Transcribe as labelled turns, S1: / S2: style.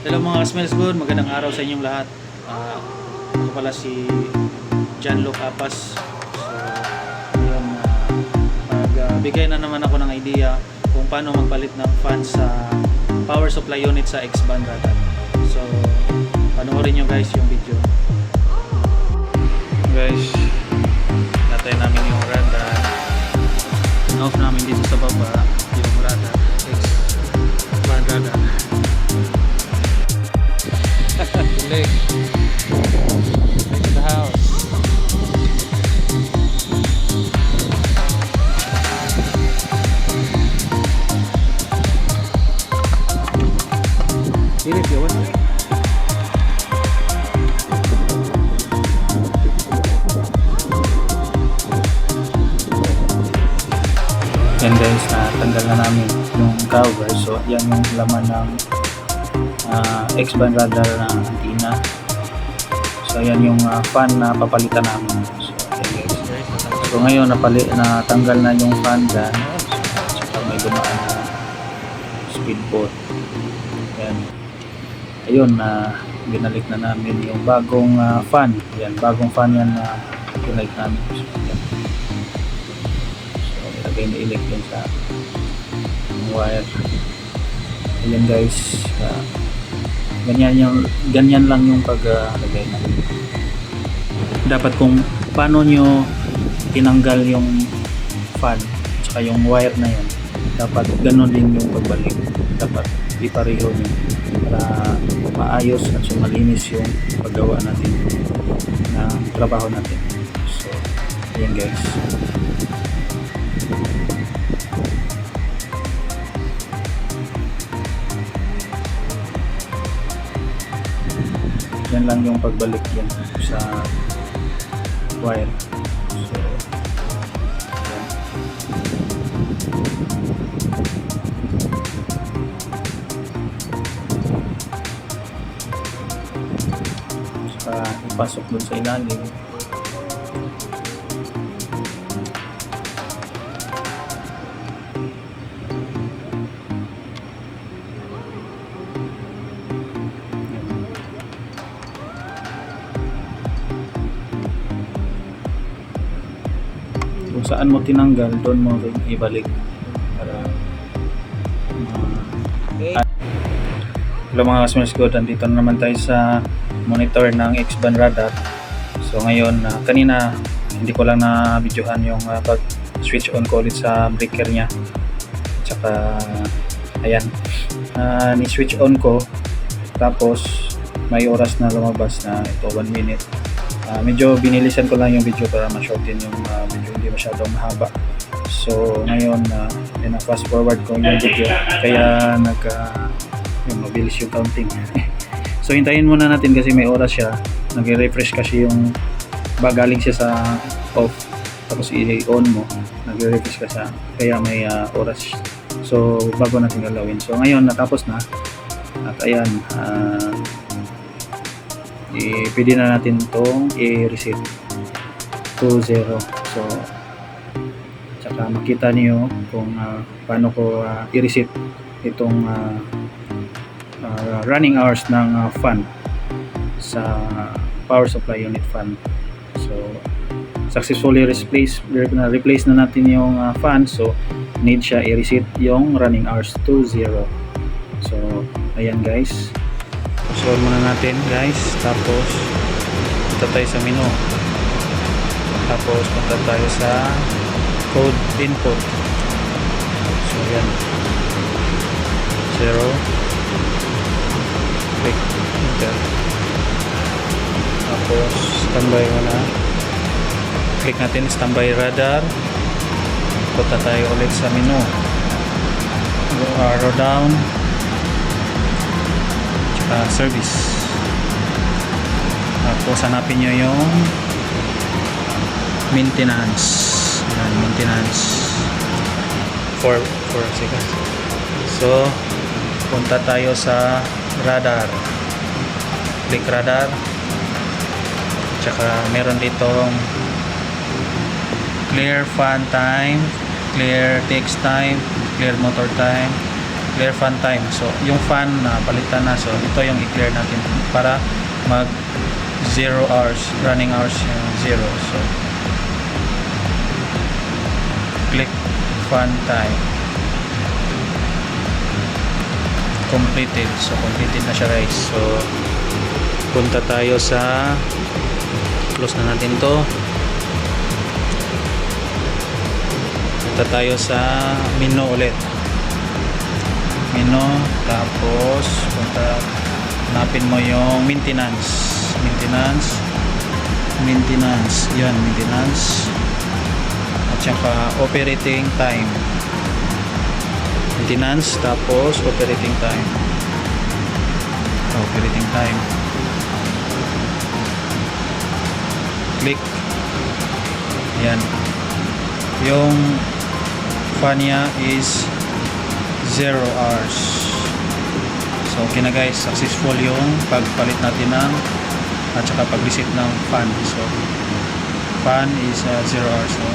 S1: Hello mga smells good, magandang araw sa inyong lahat. Ako pala si John Luke Apas. So, ngayon, magbigay na naman ako ng idea kung paano magpalit ng fan sa power supply unit sa X-band radar. So, panoorin nyo guys yung video. Guys, natay namin yung radar. In-off namin dito sa baba yung radar, X-band radar. Leg. Back to the house. Direct yun. And guys, tanggal na namin yung cover. So, yan yung laman ng X-band radar na antenna. So ayan yung fan na papalitan namin. So, ayan guys. So ngayon natanggal na yung fan dyan. So saka may dumaan na speed boat. Ayan. Ayun binalik na namin yung bagong fan. Ayan, bagong fan yan na binalik namin. So, ayan. So ilagay na ilik yun sa wire. Ayan guys. Ganyan lang yung paglagay natin. Dapat kung paano nyo tinanggal yung fan at yung wire na yan, dapat ganun din yung pagbalik. Dapat ipareho nyo para maayos at malinis yung paggawa natin ng trabaho natin. So ayan guys. Yan lang yung pagbalik yan sa wire. So yan. Saka ipasok dun sa ilalim. Kung saan mo tinanggal, doon mo rin ibalik para hello mga smells good, nandito na naman tayo sa monitor ng X-band radar. So ngayon, kanina hindi ko lang na videohan yung pag switch on ko ulit sa breaker nya. Tsaka ayan, ni switch on ko, tapos may oras na lumabas na ito 1 minute. Medyo binilisan ko lang yung video para ma-shorten yung video, hindi masyadong mahaba. So ngayon fast forward ko yung video kaya mabilis yung counting. So hintayin muna natin kasi may oras siya, nagre-refresh kasi yung galing siya sa off, tapos i-on mo, nagre-refresh ka siya kaya may oras. So bago natin galawin. So ngayon natapos na at ayan, pwede na natin itong i-reset to 0. So tsaka makita niyo kung paano ko i-reset itong running hours ng fan sa power supply unit fan. So successfully replace na natin yung fan. So need siya i-reset yung running hours to 0. So ayan guys, solve muna natin guys, tapos punta tayo sa menu, tapos punta tayo sa code input. So yan, 0, click enter, tapos standby muna, click natin standby radar, punta tayo ulit sa menu, go arrow down, service, tapos hanapin nyo yung maintenance. Yan, maintenance 4 seconds. So punta tayo sa radar, click radar, tsaka meron ditong clear fan time, clear text time, clear motor time, clear fan time. So yung fan na palitan na, so ito yung i-clear natin para mag 0 hours, running hours yung 0. So click fan time, completed. So completed na siya guys. So punta tayo sa, close na natin to, punta tayo sa menu ulit, menu, tapos punta, hanapin mo yung maintenance, yan, maintenance, at saka operating time, maintenance, tapos operating time, click, yan, yung fan niya is 0 hours. So okay na guys, successful yung pagpalit natin ng at saka pag-reset ng fan. So fan is 0 hours. So